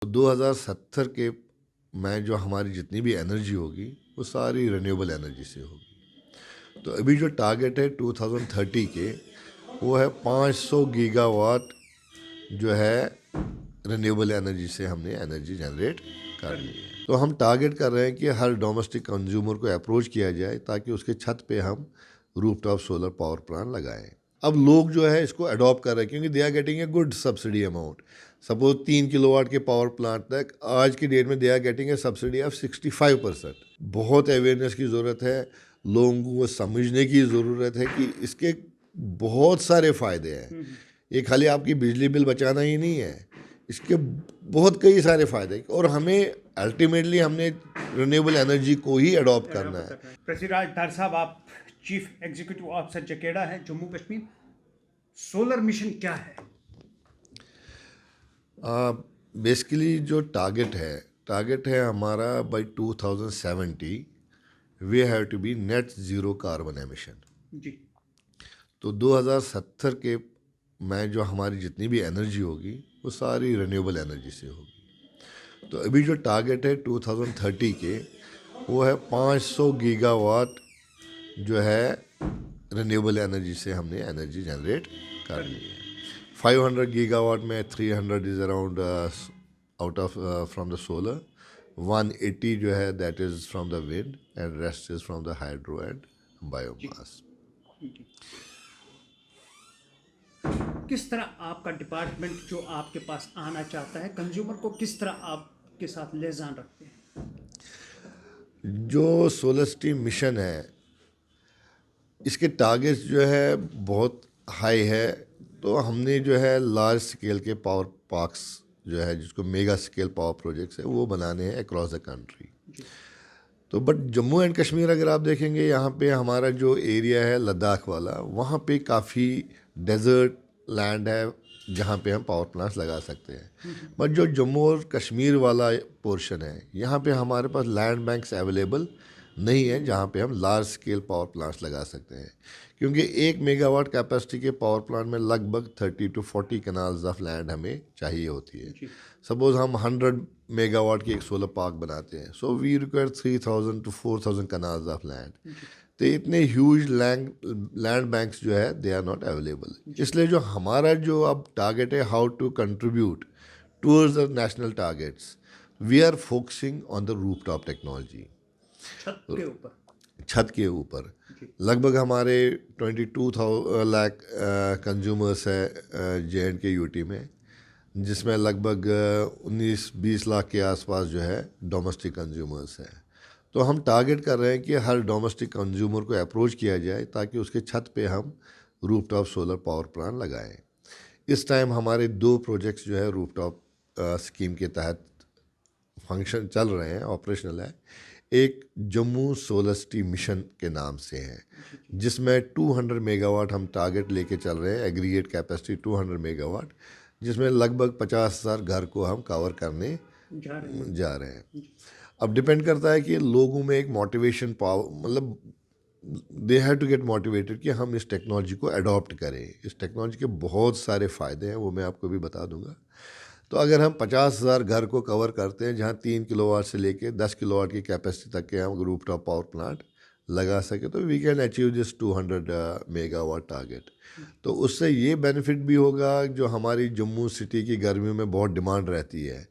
2070 के में जो हमारी जितनी भी एनर्जी होगी वो सारी रिन्यूएबल एनर्जी से होगी। तो अभी जो टारगेट है 2030 के वो है 500 गीगावाट जो है रिन्यूएबल एनर्जी से हमने एनर्जी जनरेट करनी है। तो हम टारगेट कर रहे हैं कि हर डोमेस्टिक कंज्यूमर को अप्रोच किया जाए ताकि उसके छत पे हम रूफटॉप सोलर पावर प्लांट लगाएं। अब लोग जो है इसको अडॉप्ट कर रहे हैं क्योंकि they are getting a good subsidy amount. Suppose 3 kilowatt के पावर प्लांट तक आज की डेट में they are getting a subsidy of 65%। बहुत अवेयरनेस की ज़रूरत है, लोगों को समझने की ज़रूरत है कि इसके बहुत सारे फ़ायदे हैं। ये खाली आपकी बिजली बिल बचाना ही नहीं है, इसके बहुत कई सारे फ़ायदे और हमें अल्टीमेटली हमने रिन्यूएबल एनर्जी को ही अडॉप्ट करना है। पृथ्वीराज डार साहब, आप चीफ एग्जीक्यूटिव ऑफिसर जकेडा है, जम्मू कश्मीर। सोलर मिशन क्या है? बेसिकली जो टारगेट है हमारा by 2070 we have to be net zero carbon emission. जी। तो 2070 के में जो हमारी जितनी भी एनर्जी होगी वो सारी रिन्यूएबल एनर्जी से होगी। तो अभी जो टारगेट है 2030 के वो है 500 गीगावाट जो है रिन्यूएबल एनर्जी से हमने एनर्जी जनरेट करनी है। 500 गीगावाट में 300 is around out of from the solar, 180 जो है that is from the wind and rest is from the hydro and biomass. किस तरह आपका डिपार्टमेंट जो आपके पास आना चाहता है, कंज्यूमर को किस तरह आपके साथ ले जान रखते हैं? जो सोलर सिटी मिशन है इसके टारगेट्स जो है बहुत हाई है। तो हमने जो है लार्ज स्केल के पावर पार्क्स जो है जिसको मेगा स्केल पावर प्रोजेक्ट्स है वो बनाने हैं अक्रॉस द कंट्री। तो बट जम्मू एंड कश्मीर अगर आप देखेंगे यहाँ पे हमारा जो एरिया है लद्दाख वाला, वहाँ पे काफ़ी डेजर्ट लैंड है जहाँ पे हम पावर प्लांट्स लगा सकते हैं। बट जो जम्मू और कश्मीर वाला पोर्शन है यहाँ पे हमारे पास लैंड बैंक्स अवेलेबल नहीं है जहाँ पे हम लार्ज स्केल पावर प्लांट्स लगा सकते हैं, क्योंकि 1 मेगावाट कैपेसिटी के पावर प्लांट में लगभग 30 to 40 कनाल्स ऑफ लैंड हमें चाहिए होती है। सपोज हम 100 मेगावाट की एक सोलर पार्क बनाते हैं, so we require 3000 to 4000 kanals of land. तो इतने ह्यूज लैंड बैंक्स जो है दे आर नॉट अवेलेबल। इसलिए जो हमारा जो अब टारगेट है how to contribute towards the national targets, we are focusing on the rooftop technology. छत के ऊपर लगभग हमारे 22 लाख कंज्यूमर्स है JNK UT में, जिसमें लगभग 19-20 लाख के आसपास जो है डोमेस्टिक कंज्यूमर्स हैं। तो हम टारगेट कर रहे हैं कि हर डोमेस्टिक कंज्यूमर को अप्रोच किया जाए ताकि उसके छत पे हम रूफटॉप सोलर पावर प्लांट लगाएं। इस टाइम हमारे 2 प्रोजेक्ट्स जो है रूफटॉप स्कीम के तहत फंक्शन चल रहे हैं, ऑपरेशनल है। एक जम्मू सोलर सिटी मिशन के नाम से है जिसमें 200 मेगावाट हम टारगेट लेके चल रहे हैं, एग्रीगेट कैपेसिटी 200 मेगावाट, जिसमें लगभग 50,000 घर को हम कवर करने जा रहे हैं। अब डिपेंड करता है कि लोगों में एक मोटिवेशन पावर, मतलब they have to get motivated कि हम इस टेक्नोलॉजी को अडॉप्ट करें। इस टेक्नोलॉजी के बहुत सारे फ़ायदे हैं, वो मैं आपको भी बता दूंगा। तो अगर हम 50,000 घर को कवर करते हैं जहाँ 3 किलोवाट से लेके 10 किलोवाट की कैपेसिटी तक के हम रूफटॉप पावर प्लांट लगा सके, तो we can achieve this 200 megawatt target. तो उससे ये बेनिफिट भी होगा, जो हमारी जम्मू सिटी की गर्मियों में बहुत डिमांड रहती है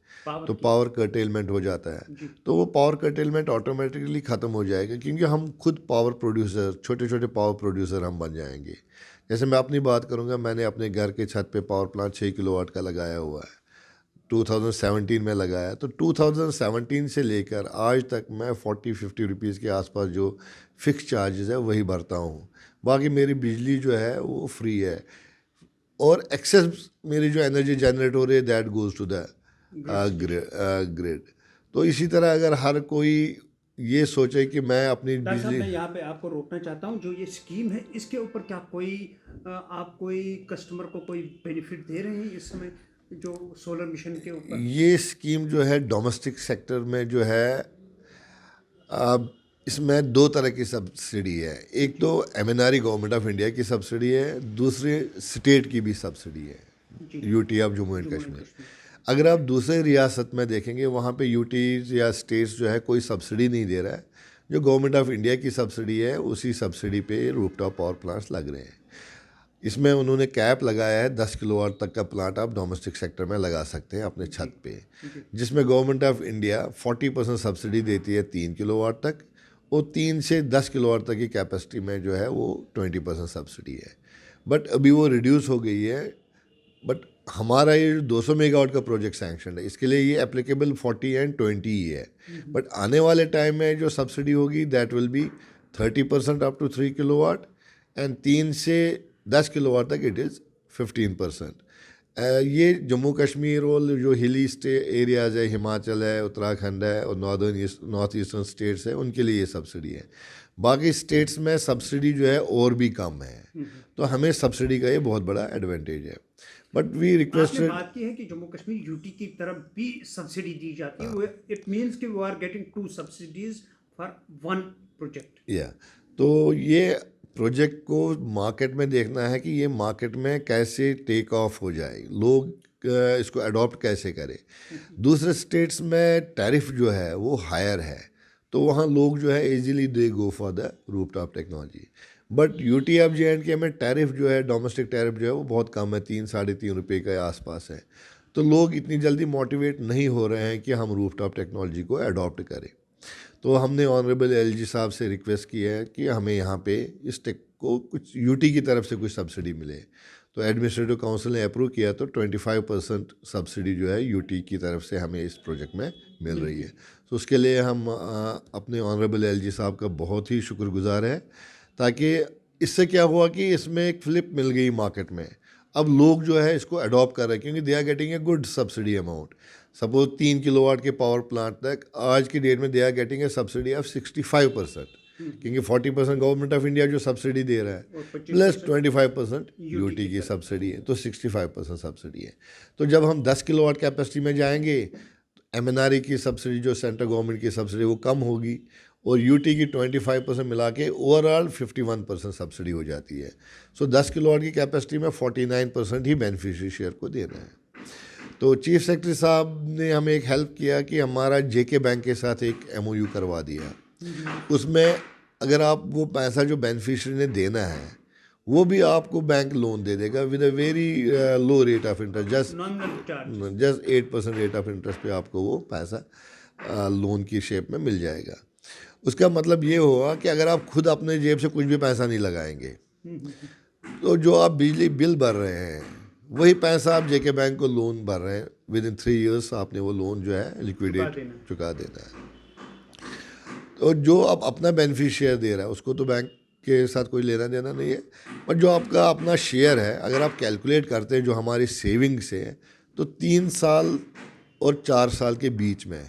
तो पावर कर्टेलमेंट हो जाता है, तो वो पावर कर्टेलमेंट ऑटोमेटिकली ख़त्म हो जाएगा क्योंकि हम खुद पावर प्रोड्यूसर, छोटे छोटे पावर प्रोड्यूसर हम बन जाएंगे। जैसे मैं अपनी बात करूँगा, मैंने अपने घर के छत पे पावर प्लांट 6 किलोवाट का लगाया हुआ है, 2017 में लगाया। तो 2017 से लेकर आज तक मैं 40-50 रुपीज़ के आसपास जो फिक्स चार्जेस है वही भरता हूँ। बाकी मेरी बिजली जो है वो फ्री है और एक्सेस मेरी जो एनर्जी जनरेट हो रही है that goes to the grid. तो इसी तरह अगर हर कोई ये सोचे कि मैं अपनी बिजली, मैं यहाँ पे आपको रोकना चाहता हूँ, जो ये स्कीम है इसके ऊपर क्या आप कोई कस्टमर को कोई बेनिफिट दे रहे हैं इस समय, जो सोलर मिशन के ऊपर? ये स्कीम जो है डोमेस्टिक सेक्टर में जो है, अब इसमें 2 तरह की सब्सिडी है। एक तो MNRE गवर्नमेंट ऑफ इंडिया की सब्सिडी है, दूसरी स्टेट की भी सब्सिडी है, UT of Jammu and Kashmir. अगर आप दूसरे रियासत में देखेंगे वहाँ पे यूटीज या स्टेट्स जो है कोई सब्सिडी नहीं दे रहा है। जो गवर्नमेंट ऑफ इंडिया की सब्सिडी है उसी सब्सिडी पे रूफटॉप पावर प्लांट्स लग रहे हैं। इसमें उन्होंने कैप लगाया है 10 किलोवाट तक का प्लांट आप डोमेस्टिक सेक्टर में लगा सकते हैं अपने छत पे, जिसमें गवर्नमेंट ऑफ इंडिया 40% सब्सिडी देती है 3 किलोवाट तक, और 3 से 10 किलोवाट तक की कैपेसिटी में जो है वो 20% सब्सिडी है। बट अभी वो रिड्यूस हो गई है। बट हमारा ये 200 मेगावाट का प्रोजेक्ट सैंक्शन है, इसके लिए ये एप्लीकेबल 40 एंड 20 ही है। बट आने वाले टाइम में जो सब्सिडी होगी that will be 30% up to 3 kilowatt, and 3 से 10 किलोवाट तक इट इज़ 15%। ये जम्मू कश्मीर और जो हिली एरियाज़ है, हिमाचल है, उत्तराखंड है और नॉर्थ ईस्टर्न स्टेट्स है, उनके लिए ये सब्सिडी है। बाकी स्टेट्स में सब्सिडी जो है और भी कम है, तो हमें सब्सिडी का ये बहुत बड़ा एडवांटेज है। बट वी रिक्वेस्टेड, बात की है कि जम्मू कश्मीर यूटी की तरफ भी सब्सिडी दी जाती है, इट मींस कि we are getting 2 subsidies for 1 project. या तो ये प्रोजेक्ट को मार्केट में देखना है कि ये मार्केट में कैसे टेक ऑफ हो जाए, लोग इसको अडॉप्ट कैसे करें। दूसरे स्टेट्स में टैरिफ जो है वो हायर है, तो वहाँ लोग जो है easily they go for the rooftop technology. But UT of J में टैरिफ जो है, डोमेस्टिक टैरिफ जो है वो बहुत कम है, 3-3.5 रुपये के आसपास है। तो लोग इतनी जल्दी मोटिवेट नहीं हो रहे हैं कि हम रूफटॉप टेक्नोलॉजी को अडॉप्ट करें। तो हमने ऑनरेबल एलजी साहब से रिक्वेस्ट की है कि हमें यहाँ पे इस टेक को कुछ यूटी की तरफ से कुछ सब्सिडी मिले। तो एडमिनिस्ट्रेटिव काउंसिल ने अप्रूव किया, तो 25% सब्सिडी जो है यूटी की तरफ से हमें इस प्रोजेक्ट में मिल रही है। तो उसके लिए हम अपने ऑनरेबल एलजी साहब का बहुत ही शुक्रगुजार है, ताकि इससे क्या हुआ कि इसमें एक फ्लिप मिल गई मार्केट में। अब लोग जो है इसको अडॉप्ट कर रहे हैं, क्योंकि they are getting a good subsidy amount. Suppose 3 kilowatt के पावर प्लांट तक आज की डेट में they are getting a subsidy of 65%, क्योंकि 40% गवर्नमेंट ऑफ इंडिया जो सब्सिडी दे रहा है, प्लस 25% यूटी की सब्सिडी है, तो 65% सब्सिडी है। तो जब हम 10 किलोवाट कैपेसिटी में जाएंगे, एमएनआरई की सब्सिडी जो सेंट्रल गवर्नमेंट की सब्सिडी वो कम होगी, और यूटी की 25% मिला के ओवरऑल 51% सब्सिडी हो जाती है। सो 10 किलोवाट की कैपेसिटी में 49% ही बेनिफिशियरी शेयर को दे रहे हैं। तो चीफ सेक्रेटरी साहब ने हमें एक हेल्प किया कि हमारा जेके बैंक के साथ एक एमओयू करवा दिया। उसमें अगर आप वो पैसा जो बेनिफिशियरी ने देना है वो भी आपको बैंक लोन दे देगा with a very low rate of interest, just 8% rate of interest पे आपको वो पैसा लोन की शेप में मिल जाएगा। उसका मतलब ये होगा कि अगर आप खुद अपने जेब से कुछ भी पैसा नहीं लगाएंगे, तो जो आप बिजली बिल भर रहे हैं वही पैसा आप जेके बैंक को लोन भर रहे हैं, विद इन 3 ईयर्स आपने वो लोन जो है लिक्विडेट चुका देना है। तो जो आप अपना बेनिफिशियर दे रहा है उसको तो बैंक के साथ कोई लेना देना नहीं है, पर जो आपका अपना शेयर है, अगर आप कैलकुलेट करते हैं जो हमारी सेविंग्स है, तो 3 साल और 4 साल के बीच में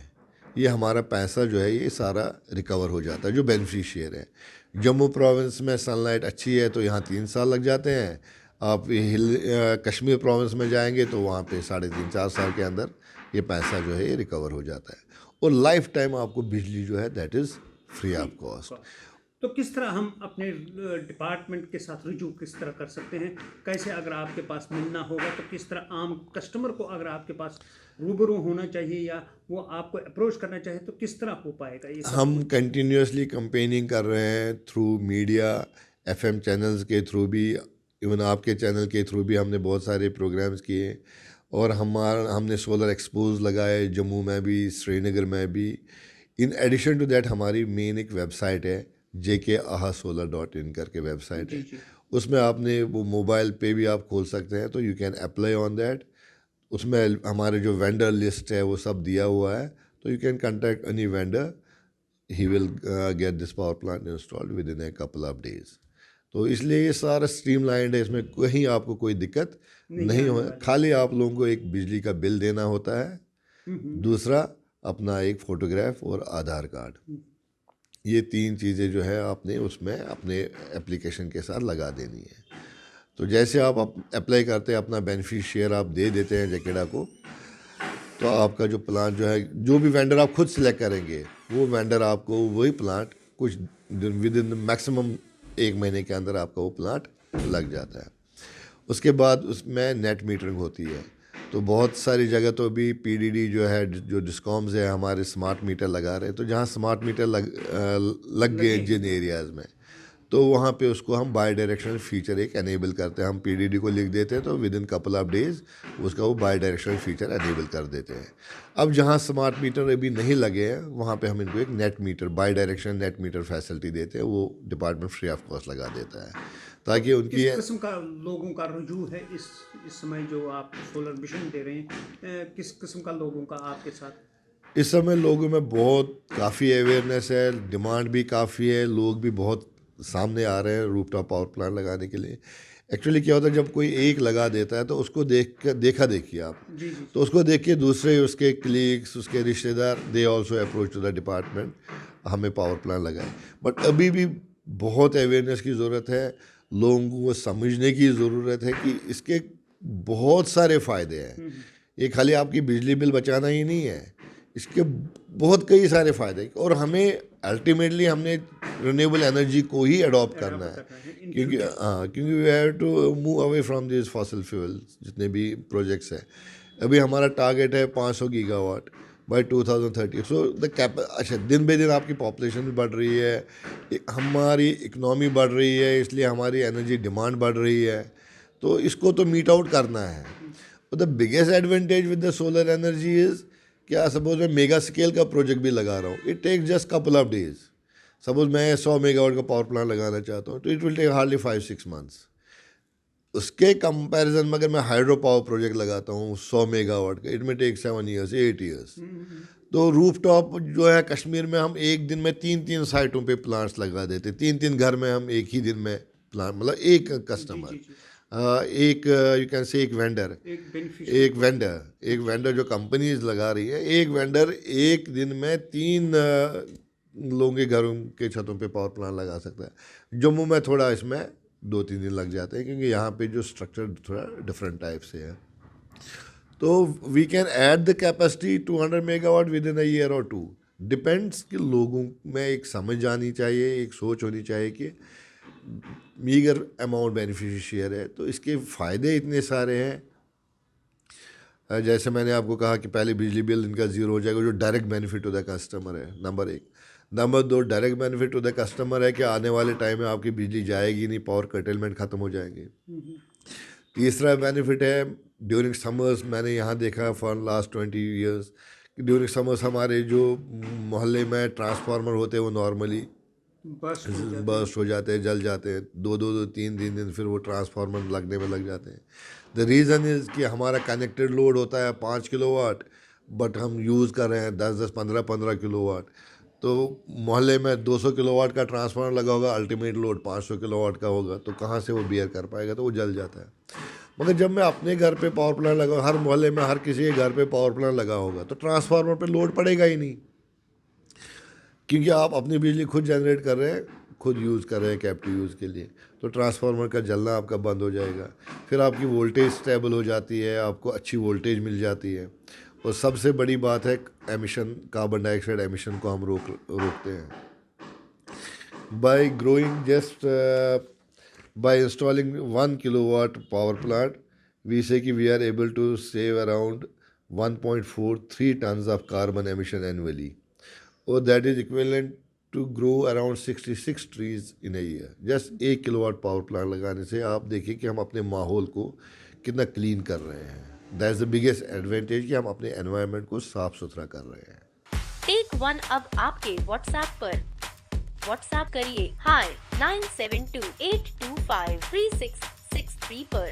ये हमारा पैसा जो है ये सारा रिकवर हो जाता है, जो बेनिफिशियर है। जम्मू प्रोविंस में सनलाइट अच्छी है तो यहाँ 3 साल लग जाते हैं। आप कश्मीर प्रोविंस में जाएंगे तो वहाँ पे 3.5-4 साल के अंदर ये पैसा जो है ये रिकवर हो जाता है, और लाइफ टाइम आपको बिजली जो है that is free of cost. तो किस तरह हम अपने डिपार्टमेंट के साथ रुजू किस तरह कर सकते हैं, कैसे अगर आपके पास मिलना होगा तो किस तरह आम कस्टमर को अगर आपके पास रूबरू होना चाहिए या वो आपको अप्रोच करना चाहे तो किस तरह हो पाएगा ये सब? हम कंटिन्यूसली कैंपेनिंग कर रहे हैं थ्रू मीडिया, एफएम चैनल्स के थ्रू भी, इवन आपके चैनल के थ्रू भी हमने बहुत सारे प्रोग्राम्स किए, और हमने सोलर एक्सपोज लगाए जम्मू में भी, श्रीनगर में भी। इन एडिशन टू दैट हमारी मेन एक वेबसाइट है jkahasolar.in करके वेबसाइट है, उसमें आपने वो मोबाइल पे भी आप खोल सकते हैं, तो you can apply on that. उसमें हमारे जो वेंडर लिस्ट है वो सब दिया हुआ है, तो you can contact any vendor, he will get this power plant installed with in a couple of days. तो इसलिए ये सारा स्ट्रीमलाइंड है, इसमें कहीं आपको कोई दिक्कत नहीं हो, खाली आप लोगों को एक बिजली का बिल देना होता है, दूसरा अपना एक फ़ोटोग्राफ और आधार कार्ड, ये 3 चीज़ें जो है आपने उसमें अपने एप्लीकेशन के साथ लगा देनी है। तो जैसे आप अप्लाई करते हैं, अपना बेनिफिशियर आप दे देते हैं जेकेडा को, तो आपका जो प्लांट जो है, जो भी वेंडर आप खुद सिलेक्ट करेंगे वो वेंडर आपको वही प्लांट कुछ विद इन मैक्सिमम 1 महीने के अंदर आपका वो प्लांट लग जाता है। उसके बाद उसमें नेट मीटरिंग होती है, तो बहुत सारी जगह तो अभी पीडीडी जो है, जो डिस्कॉम्स है हमारे, स्मार्ट मीटर लगा रहे हैं। तो जहाँ स्मार्ट मीटर लग गए जिन एरियाज़ में, तो वहाँ पे उसको हम बाई डायरेक्शनल फीचर एक एनेबल करते हैं। हम पीडीडी को लिख देते हैं तो with in couple of days उसका वो बाई डायरेक्शनल फीचर एनेबल कर देते हैं। अब जहाँ स्मार्ट मीटर अभी नहीं लगे हैं वहाँ पे हम इनको एक net metre, by directional net metre facility देते हैं। वो डिपार्टमेंट फ्री ऑफ कॉस्ट लगा देता है ताकि उनकी किस किस्म का लोगों का रुझान है इस समय जो आप सोलर मिशन दे रहे हैं, किस किस्म का लोगों का आपके साथ? इस समय लोगों में बहुत काफ़ी अवेयरनेस है, डिमांड भी काफ़ी है, लोग भी बहुत सामने आ रहे हैं रूफटॉप पावर प्लांट लगाने के लिए। एक्चुअली क्या होता है, जब कोई एक लगा देता है तो उसको देखा देखिए आप, जी जी। तो उसको देख के दूसरे उसके कलीग्स, उसके रिश्तेदार, they also approach to the department, हमें पावर प्लांट लगाए। बट अभी भी बहुत अवेयरनेस की ज़रूरत है, लोगों को समझने की ज़रूरत है कि इसके बहुत सारे फ़ायदे हैं। ये खाली आपकी बिजली बिल बचाना ही नहीं है, इसके बहुत कई सारे फ़ायदे। और हमें अल्टीमेटली हमने रिन्यूएबल एनर्जी को ही अडॉप्ट करना है, क्योंकि we have to move away from this fossil fuels. जितने भी प्रोजेक्ट्स हैं, अभी हमारा टारगेट है 500 गीगावाट बाय 2030। सो अच्छा, दिन बे दिन आपकी पॉपुलेशन भी बढ़ रही है, हमारी इकनॉमी बढ़ रही है, इसलिए हमारी एनर्जी डिमांड बढ़ रही है, तो इसको तो मीट आउट करना है। The biggest advantage with the solar energy is, क्या सपोज मैं मेगा स्केल का प्रोजेक्ट भी लगा रहा हूँ, it takes just couple of days. Suppose मैं 100 मेगावाट का पावर प्लांट लगाना चाहता हूँ तो it will take hardly 5-6 months. उसके कंपैरिजन में अगर मैं हाइड्रो पावर प्रोजेक्ट लगाता हूँ 100 मेगावाट का, इट में टेक 7 ईयर्स 8 ईयर्स। तो रूफटॉप जो है कश्मीर में हम एक दिन में 3-3 साइटों पे प्लांट्स लगा देते, 3-3 घर में हम एक ही दिन में प्लांट, मतलब एक कस्टमर, एक यू कैन से एक वेंडर जो कंपनीज लगा रही है, एक वेंडर एक दिन में 3 लोगों के घरों के छतों पे पावर प्लांट लगा सकता है। जम्मू में थोड़ा इसमें 2-3 दिन लग जाते हैं, क्योंकि यहाँ पे जो स्ट्रक्चर थोड़ा डिफरेंट टाइप से है। तो we can add the capacity 200 megawatt within a year और 2। डिपेंड्स कि लोगों में एक समझ आनी चाहिए, एक सोच होनी चाहिए कि मीगर अमाउंट बेनिफिशियर है तो इसके फ़ायदे इतने सारे हैं। जैसे मैंने आपको कहा कि पहले बिजली बिल इनका ज़ीरो हो जाएगा, जो direct benefit to the customer है, number 1। Number 2, direct benefit to the customer है कि आने वाले टाइम में आपकी बिजली जाएगी नहीं, पावर कर्टेलमेंट ख़त्म हो जाएंगे। तीसरा बेनिफिट है ड्यूरिंग समर्स, मैंने यहाँ देखा फॉर लास्ट 20 ईयर्स कि ड्यूरिंग समर्स हमारे जो मोहल्ले में ट्रांसफार्मर होते हैं वो नॉर्मली बर्स्ट हो जाते हैं, जल जाते हैं, 2-3 दिन फिर वो ट्रांसफार्मर लगने में लग जाते हैं। द रीज़न इज़ कि हमारा कनेक्टेड लोड होता है 5 किलोवाट, बट हम यूज़ कर रहे हैं 10-10, 15-15 किलोवाट। तो मोहल्ले में 200 किलोवाट का ट्रांसफार्मर लगा होगा, अल्टीमेट लोड 500 किलोवाट का होगा, तो कहाँ से वो बियर कर पाएगा, तो वो जल जाता है। मगर जब मैं अपने घर पे पावर प्लांट लगा, हर मोहल्ले में हर किसी के घर पे पावर प्लांट लगा होगा, तो ट्रांसफार्मर पे लोड पड़ेगा ही नहीं, क्योंकि आप अपनी बिजली खुद जनरेट कर रहे हैं, खुद यूज़ कर रहे हैं कैप्टिव यूज़ के लिए। तो ट्रांसफार्मर का जलना आपका बंद हो जाएगा, फिर आपकी वोल्टेज स्टेबल हो जाती है, आपको अच्छी वोल्टेज मिल जाती है। और सबसे बड़ी बात है एमिशन, कार्बन डाइऑक्साइड एमिशन को हम रोकते हैं। By growing just by installing 1 kilowatt power plant, we say कि we are able to save around 1.43 tons of carbon emission annually, और that is equivalent to grow around 66 trees in a year. Just 1 kilowatt power plant लगाने से आप देखिए कि हम अपने माहौल को कितना क्लीन कर रहे हैं। That is the biggest advantage कि हम अपने एनवायरनमेंट को साफ सुथरा कर रहे हैं। टेक वन अब आपके व्हाट्सएप पर। व्हाट्सएप करिए हाय 9728253663 पर।